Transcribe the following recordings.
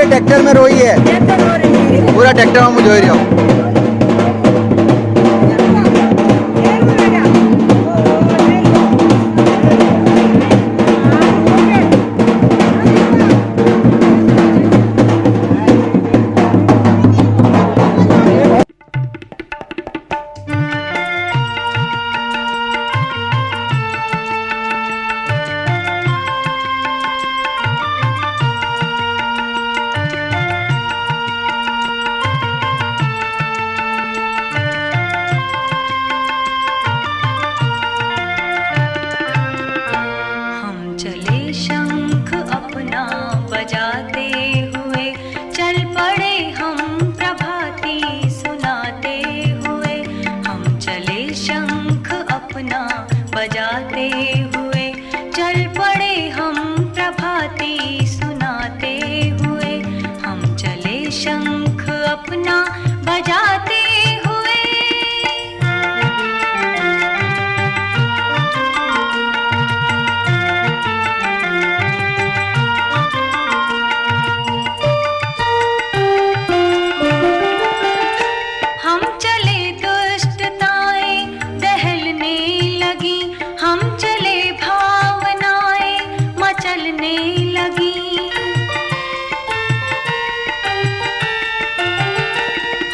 Tractor में रोई है, पूरा ट्रैक्टर में मुझे रही हूँ। बजाते हुए चल पड़े हम प्रभाती सुनाते हुए, हम चले शंख अपना बजाते हुए। हम चले दुष्टताएं दहलने लगी, हम चले भावनाएं मचलने लगी।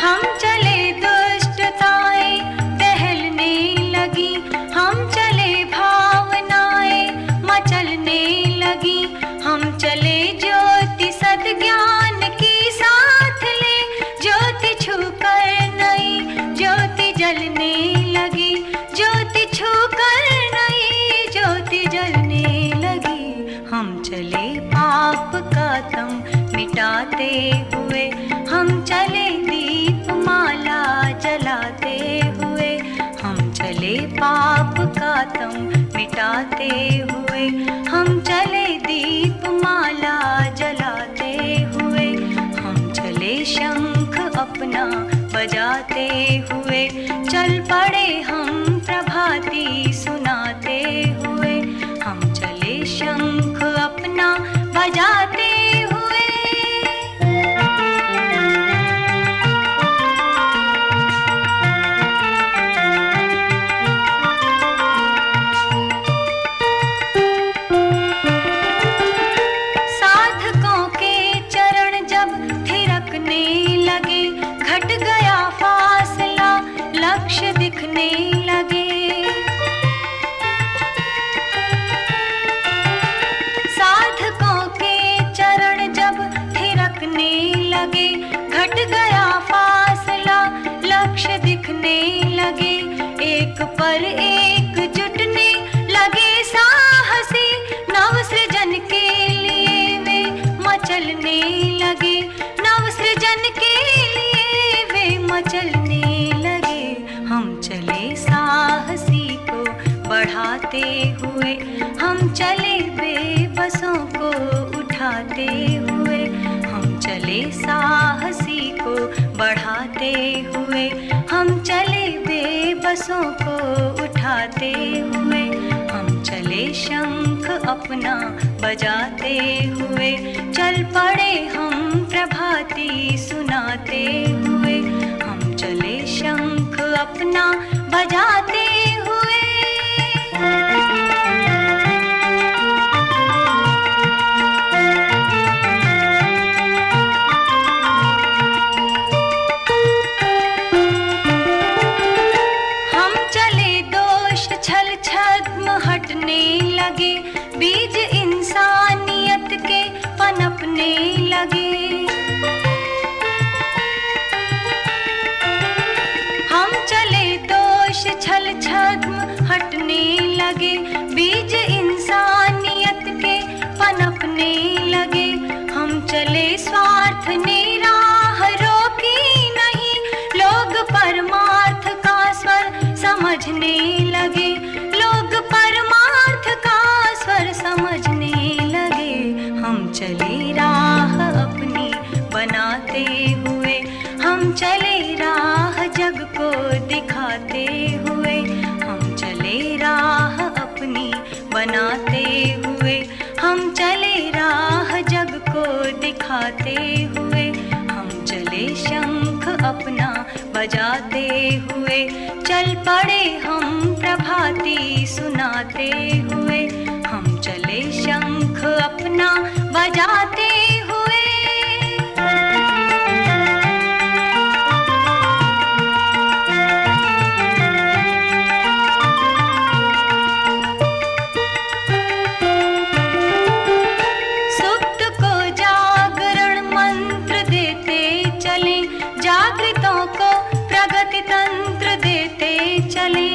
हम चले दुष्टताएं दहलने लगी, हम चले भावनाएं मचलने लगी। हम चले ज्योति सद्ज्ञान की साथ ले, ज्योति छूकर नई ज्योति जलने लगी, ज्योति छूकर नई ज्योति जलने लगी। हम चले पाप का तम मिटाते हुए, हम चले दीप माला जलाते हुए। हम चले पाप का तम मिटाते हुए, हम चले दीप माला जलाते हुए। हम चले शंख अपना बजाते हुए, चल पड़े हम प्रभाती सुनाते हुए। हम चले शंख अपना बजाते हुए। साधकों के चरण जब थिरकने लगे, घट गया फासला लक्ष्य दिखने लगे। थिरकने लगे, घट गया फासला, लक्ष्य दिखने लगे, एक पर एक जुटने लगे साहसी, नव सृजन के लिए वे मचलने लगे, नव सृजन के लिए वे मचलने लगे। हम चले साहसी को बढ़ाते हुए, हम चले बेबसों को उठाते हुए, हम चले साहसी को बढ़ाते हुए, हम चले बेबसों को उठाते हुए, हम चले शंख अपना बजाते हुए, चल पड़े हम प्रभाती सुनाते हुए, हम चले शंख अपना बजाते हुए। हम चले दोष छल छद्म हटने लगे, बीज इंसानियत के पनपने लगे। हम चले दोष छल छद्म हटने लगे, बीज इंसानियत के पनपने लगे। हम चले स्वार्थ ने राह रोकी नहीं, लोग परमार्थ का स्वर समझने लगे, लोग परमार्थ का स्वर समझने लगे। हम चले राह अपनी बनाते हुए, हम चले राह जग को दिखाते हुए, हम चले राह अपनी बनाते हुए, हम चले राह जग को दिखाते हुए, हम चले शंख अपना बजाते हुए, चल पड़े हम प्रभाती सुनाते हुए, हम चले शंख अपना बजाते हुए। सुप्त को जागरण मंत्र देते चले, जागृतों को प्रगति तंत्र देते चले।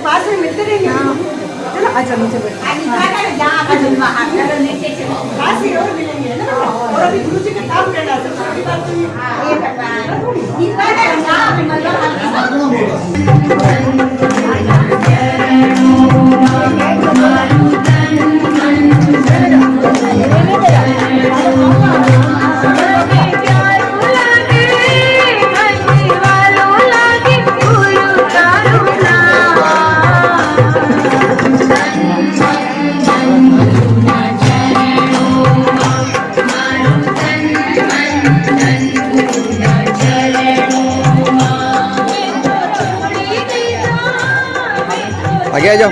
पास में मिलते रहेंगे। चलो अच्छा नीचे पास ही और मिलेंगे ना, और अभी गुरु जी का काम करना है, सबसे बड़ी बात तो आगे आ जाओ।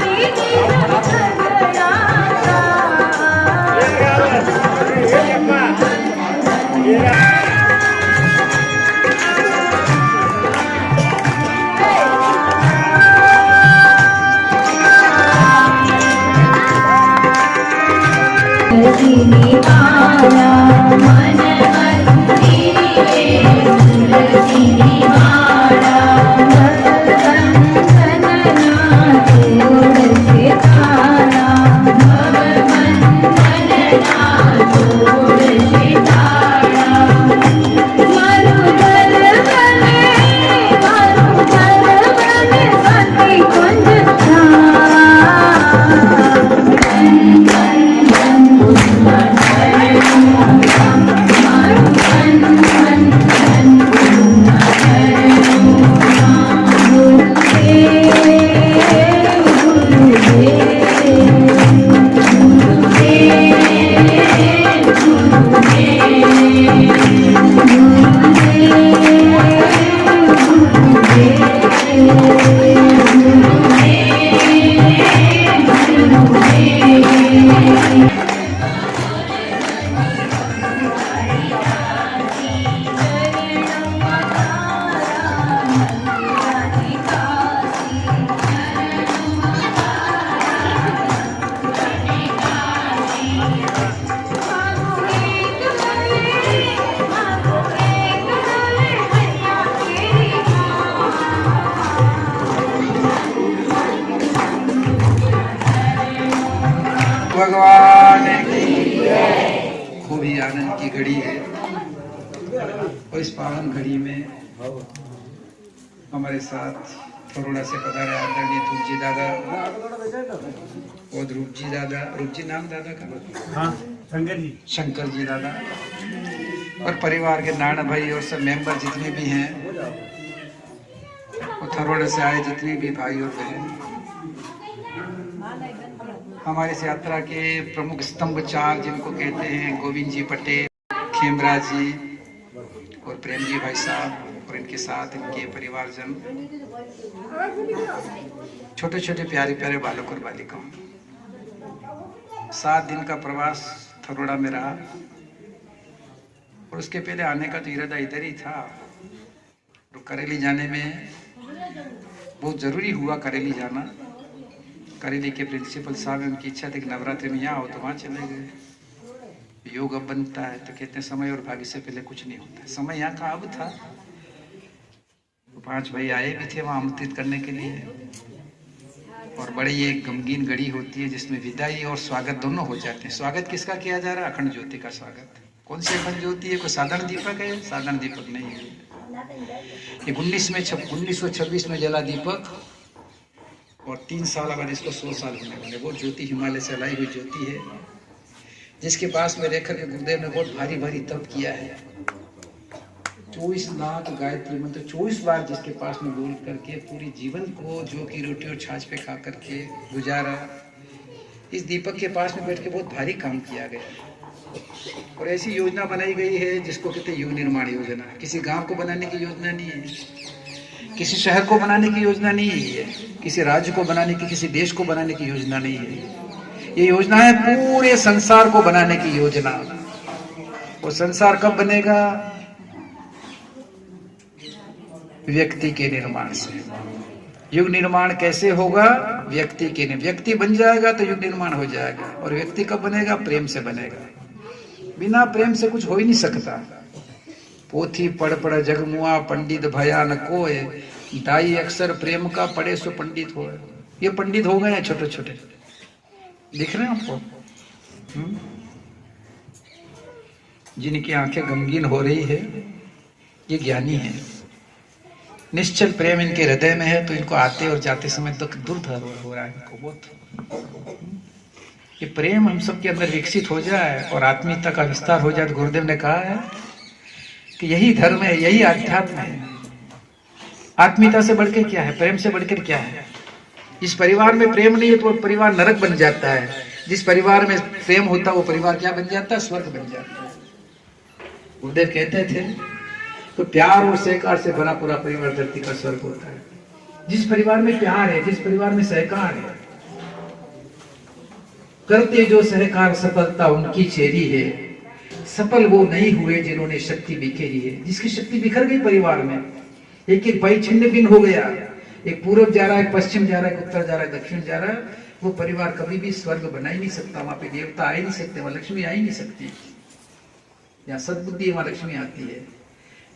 भगवान की खूब ही आनंद की घड़ी है और इस पावन घड़ी में हमारे साथ थरोड़ा से पधारे आदरणीय तुलजी दादा और रूपजी दादा, रूपजी नाम दादा का? हाँ, शंकर जी दादा और परिवार के नाना भाई और सब मेंबर जितने भी हैं और थरोड़े से आए जितने भी भाई और बहन, हमारे इस यात्रा के प्रमुख स्तंभ चार जिनको कहते हैं गोविंद जी पटेल, खेमराज जी और प्रेम जी भाई साहब और इनके साथ इनके परिवारजन, छोटे छोटे प्यारे प्यारे बालक और बालिकाओं, 7 दिन का प्रवास थरोड़ा में रहा और उसके पहले आने का तो इरादा इधर ही था। तो करेली जाने में बहुत ज़रूरी हुआ, करेली जाना। करेली के प्रिंसिपल साहब, उनकी इच्छा थी कि नवरात्रि में यहाँ आओ, तो वहाँ चले गए। योग अब बनता है तो कहते हैं समय और भाग्य से पहले कुछ नहीं होता। समय यहाँ का अब था। तो 5 भाई आए भी थे वहाँ आमंत्रित करने के लिए और बड़ी एक गमगीन घड़ी होती है जिसमें विदाई और स्वागत दोनों हो जाते हैं। स्वागत किसका किया जा रहा है? अखंड ज्योति का स्वागत। कौन सी अखंड ज्योति है? कोई साधारण दीपक है? साधारण दीपक नहीं है। ये 1926 में जला दीपक और 3 साल बाद इसको 100 साल होने वाले। वो ज्योति हिमालय से लाई हुई ज्योति है जिसके पास में रहकर के गुरुदेव ने बहुत भारी भारी तप किया है। 24 लाख गायत्री मंत्र 24 बार जिसके पास में बोल करके पूरी जीवन को जो कि रोटी और छाछ पे खा करके गुजारा। इस दीपक के पास में बैठ के बहुत भारी काम किया गया और ऐसी योजना बनाई गई है जिसको कहते हैं युग निर्माण योजना। किसी गांव को बनाने की योजना नहीं है, किसी शहर को बनाने की योजना नहीं है, किसी राज्य को बनाने की, किसी देश को बनाने की योजना नहीं है। ये योजना है पूरे संसार को बनाने की योजना। और संसार कब बनेगा? व्यक्ति के निर्माण से। युग निर्माण कैसे होगा? व्यक्ति के व्यक्ति बन जाएगा तो युग निर्माण हो जाएगा। और व्यक्ति कब बनेगा? प्रेम से बनेगा। बिना प्रेम से कुछ हो ही नहीं सकता। पोथी पढ़ पढ़ जगमुआ पंडित भया न कोय, दाई अक्षर प्रेम का पढ़े सो पंडित हो। ये पंडित हो गए हैं छोटे छोटे, दिख रहे हैं आपको? जिनकी आंखें गमगीन हो रही है ये ज्ञानी है। निश्चल प्रेम इनके हृदय में है तो इनको आते और जाते समय दुख दुर्धर हो रहा है इनको बहुत। ये प्रेम हम सबके अंदर विकसित हो जाए और आत्मीयता का विस्तार हो जाए तो गुरुदेव ने कहा है कि यही धर्म है, यही आध्यात्म है। आत्मीयता से बढ़कर क्या है? प्रेम से बढ़कर क्या है? जिस परिवार में प्रेम नहीं है तो वो परिवार नरक बन जाता है। जिस परिवार में प्रेम होता है वो परिवार क्या बन जाता है? स्वर्ग बन जाता है। गुरुदेव कहते थे तो प्यार और सहकार से भरा पूरा परिवार धरती का स्वर्ग होता है। जिस परिवार में प्यार है, जिस परिवार में सहकार है, करते जो सहकार सफलता उनकी चेरी है। सफल वो नहीं हुए जिन्होंने शक्ति बिखेरी है। जिसकी शक्ति बिखर गई परिवार में, एक एक भाई छिन्न भिन्न हो गया, एक पूर्व जा रहा है, एक पश्चिम जा रहा है, एक उत्तर जा रहा है, दक्षिण जा रहा है, वो परिवार कभी भी स्वर्ग बना ही नहीं सकता, वहां पे देवता आ ही नहीं सकते, वहां लक्ष्मी आ ही नहीं सकती। यहाँ सद्बुद्धि वहां लक्ष्मी आती है।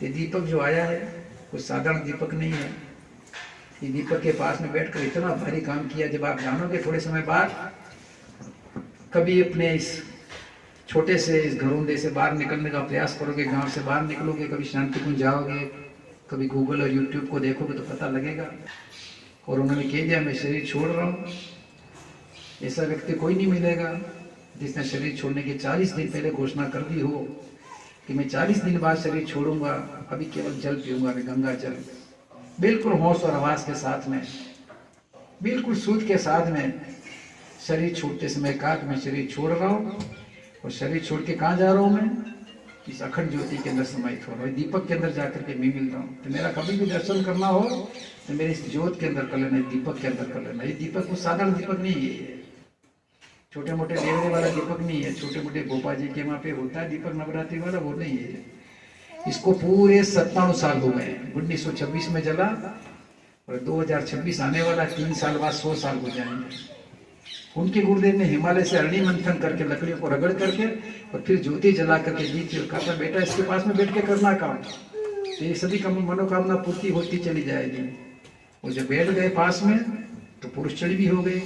ये दीपक जो आया है वो साधारण दीपक नहीं है। ये दीपक के पास में बैठकर इतना भारी काम किया। जब आप जानोगे थोड़े समय बाद, कभी अपने इस छोटे से इस घरोंदे से बाहर निकलने का प्रयास करोगे, गांव से बाहर निकलोगे, कभी शांति कुंज जाओगे, कभी गूगल और यूट्यूब को देखोगे तो पता लगेगा। और उन्होंने कह दिया मैं शरीर छोड़ रहा हूँ। ऐसा व्यक्ति कोई नहीं मिलेगा जिसने शरीर छोड़ने के 40 दिन पहले घोषणा कर दी हो कि मैं 40 दिन बाद शरीर छोड़ूंगा, अभी केवल जल पीऊंगा, मैं गंगा जल। बिल्कुल होश और आवाज के साथ में, बिल्कुल सूझ के साथ में शरीर छोड़ते समय कहा कि मैं शरीर छोड़ रहा हूँ। और शरीर छोड़ के कहाँ जा रहा हूँ मैं? इस अखंड ज्योति के अंदर समाहित हो रहा हूँ, दीपक के अंदर जाकर के मैं मिल रहा हूँ। तो मेरा कभी भी दर्शन करना हो तो मेरे इस ज्योत के अंदर कर लेना, दीपक के अंदर कर लेना। ये दीपक वो साधारण दीपक नहीं है, छोटे मोटे लेवरे वाला दीपक नहीं है। छोटे मोटे गोपा जी के वहाँ पे होता है दीपक नवरात्रि वाला, वो नहीं है। इसको पूरे 97 साल हो गए। 1926 में जला और 2026 आने वाला, 3 साल बाद 100 साल हो जाएंगे। उनके गुरुदेव ने हिमालय से अरणि मंथन करके लकड़ियों को रगड़ करके और फिर ज्योति जला करके दी थी और कहा था बेटा इसके पास में बैठ के करना काम, तो ये सभी मनोकामना पूर्ति होती चली जाएगी। वो जब बैठ गए पास में तो पुरुषचड़ी भी हो गई।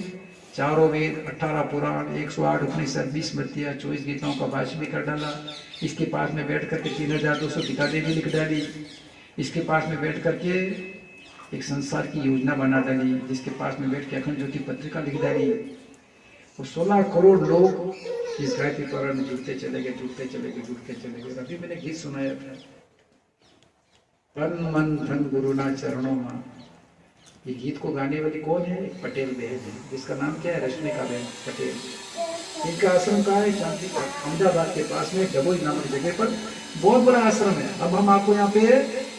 चारों वेद, 18 पुराण, 108 उपनिषद, 20 स्मृतियाँ, 24 गीताओं का भाष्य भी कर डाला। इसके पास में बैठ करके 3200 किताबें भी लिख डाली। इसके पास में बैठ करके एक संसार की योजना बना डाली। जिसके पास में बैठ के अखंड ज्योति पत्रिका लिख डाली। और 16 करोड़ लोग इस गायत्री पुराण में जुड़ते चले गए, जुड़ते चले गए, जुड़ते चले गए। अभी मैंने गीत सुनाया था, तन मन धन गुरुना चरणों में। ये गीत को गाने वाली कौन है? पटेल बहन है, जिसका नाम क्या है? रश्मिका बहन पटेल। इनका आश्रम कहाँ है? शांति अहमदाबाद के पास में डबोई नामक जगह पर बहुत बड़ा आश्रम है। अब हम आपको यहाँ पे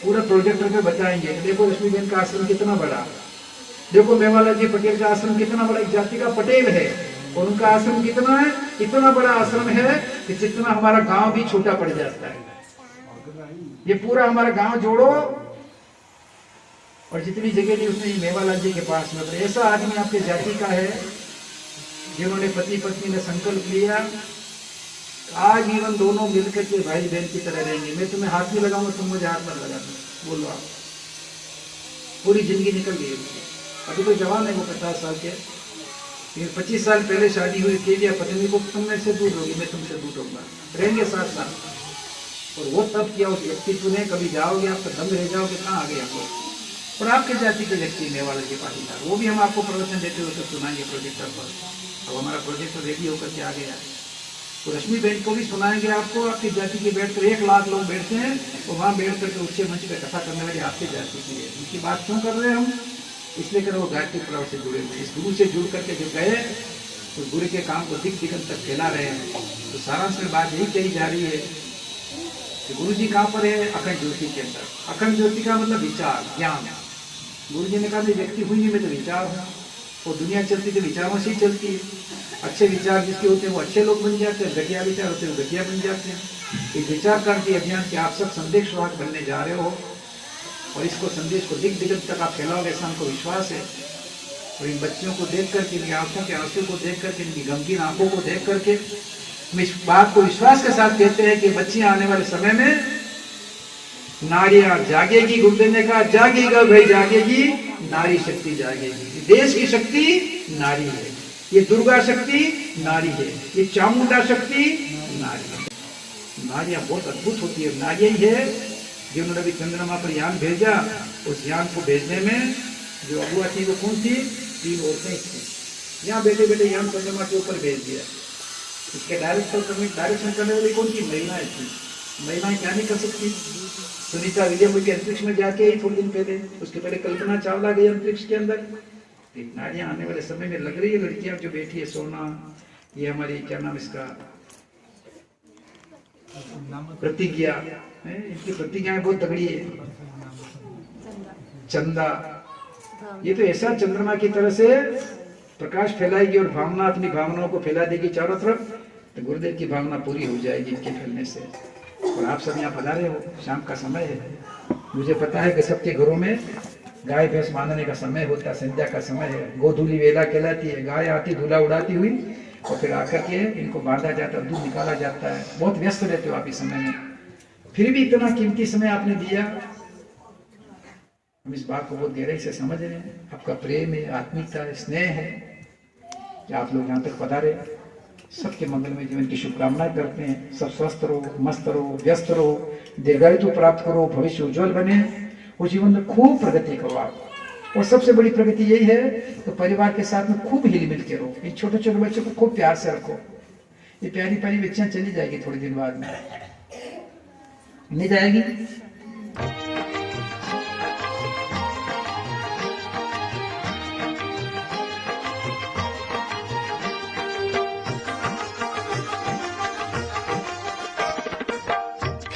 पूरा प्रोजेक्टर पे बताएंगे। देखो रश्मि बहन का आश्रम कितना बड़ा, देखो मेवाला जी पटेल का आश्रम कितना बड़ा, एक जाति का पटेल है और उनका आश्रम कितना है? इतना बड़ा आश्रम है कि जितना हमारा गांव भी छोटा पड़ जाता है। ये पूरा हमारा गांव जोड़ो और जितनी जगह ली उसने मेवालाल जी के पास में। तो ऐसा आदमी आपके जाति का है जिन्होंने पति पत्नी ने संकल्प लिया आजीवन दोनों मिलकर के भाई बहन की तरह रहेंगे। मैं तुम्हें हाथ नहीं लगाऊंगा, तुम मुझे हाथ मत लगाना। बोलो आप, पूरी जिंदगी निकल गई उनकी। अभी तो जवान है वो, 50 साल के। फिर 25 साल पहले शादी हुई, कह दिया पत्नी को तुम मेरे से दूर रहोगी, मैं तुमसे दूर रहूंगा, रहेंगे साथ साथ। और वो तब किया उस व्यक्तित्व ने। कभी जाओगे आप तो दम रह जाओगे, कहाँ आ गए हम लोग। और आपके जाति के व्यक्ति मेवाला जी पाटीदार, वो भी हम आपको प्रवचन देते हुए तो सुनाएंगे प्रोजेक्टर पर। अब हमारा प्रोजेक्टर रेडी होकर के आ गया है, तो रश्मि बहन को भी सुनाएंगे आपको। आपकी जाति के बैठकर 1 लाख लोग बैठते हैं और वहाँ बैठ करके उच्च मंच पर कथा करने वाले आपकी जाति की है। उनकी बात क्यों कर रहे हैं हम? इसलिए कर वो गायत्री पुराण से जुड़े हुए। इस गुरु से जुड़ करके जब गए तो गुरु के काम को दिख दिगंत तक फैला रहे हैं। तो सारांश में बात यही कही जा रही है कि गुरु जी कहाँ पर है? अखंड ज्योति के अंदर। अखंड ज्योति का मतलब विचार, ज्ञान। गुरु जी ने कहा मैं व्यक्ति हुई नहीं, मैं तो विचार हूँ। और दुनिया चलती तो विचारों से ही चलती है। अच्छे विचार जिसके होते हैं वो अच्छे लोग बन जाते हैं, घटिया विचार होते हैं वो घटिया बन जाते हैं। एक विचार क्रांति अभियान के आप सब संदेश वाहक बनने जा रहे हो और इसको संदेश को दिग दिगंत तक आप फैलाओगे, ऐसा हमको विश्वास है। और इन बच्चियों को देख करके, इनकी आंखों के आंसू को देख करके, इनकी गमगीन आंखों को देख करके हम इस बात को विश्वास के साथ कहते हैं कि बच्चियां आने वाले समय में नारियां जागेगी। गुरुदेव ने कहा जागेगा भाई, जागेगी, नारी शक्ति जागेगी। देश की शक्ति नारी है, ये दुर्गा शक्ति नारी है, ये चामुंडा शक्ति नारी है। नारियां बहुत अद्भुत होती है। नारियां ही है जिन्होंने अभी चंद्रमा पर यान भेजा। उस यान को भेजने में जो अगुआ थी वो कौन थी? 3 औरतें थी। यहाँ बैठे बैठे यान चंद्रमा के ऊपर भेज दिया। इसके डायरेक्शन करने वाली कौन थी? महिलाएं थी। महिलाएं क्या नहीं कर सकती? सुनीता विलियम के अंतरिक्ष में जाके ही थोड़े दिन पहले, उसके पहले कल्पना चावला गई अंतरिक्ष के अंदर। नारियां आने वाले समय में लग रही है, लड़कियां जो बैठी है सोना, ये हमारी क्या नाम इसका, प्रतिज्ञा है। इनकी प्रतिज्ञाएं बहुत तगड़ी है। चंदा, ये तो ऐसा चंद्रमा की तरह से प्रकाश फैलाएगी और भावना, अपनी भावनाओं को फैला देगी चारों तरफ। तो गुरुदेव की भावना पूरी हो जाएगी इनके फैलने से। और आप सब यहाँ पधारे हो, शाम का समय है। मुझे पता है कि सबके घरों में गाय भैंस बांधने का समय होता है, संध्या का समय है, गोधूली वेला कहलाती है। गाय आती धूला उड़ाती हुई और फिर आकर के इनको बांधा जाता है, दूध निकाला जाता है। बहुत व्यस्त रहते हो आप इस समय में, फिर भी इतना कीमती समय आपने दिया। हम इस बात को बहुत गहराई से समझ रहे हैं। आपका प्रेम है, आत्मीयता है, स्नेह है कि आप लोग यहाँ तक पधारे। सबके मंगलमय जीवन की शुभकामनाएं करते हैं। सब स्वस्थ रहो, मस्त रहो, व्यस्त रहो, दीर्घायु प्राप्त करो, भविष्य उज्जवल बने और जीवन में खूब प्रगति करो आप। और सबसे बड़ी प्रगति यही है तो परिवार के साथ में खूब हिल मिल के रहो। इन छोटे छोटे बच्चों को खूब प्यार से रखो। ये प्यारी प्यारी बच्चियां चली जाएगी थोड़ी दिन बाद में, नहीं जाएगी?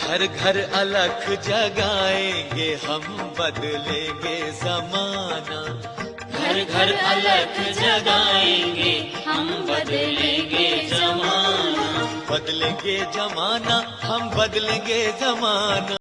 घर घर अलख जगाएंगे हम, बदलेंगे जमाना। घर घर अलख जगाएंगे हम, बदलेंगे जमाना। बदलेंगे जमाना, हम बदलेंगे जमाना।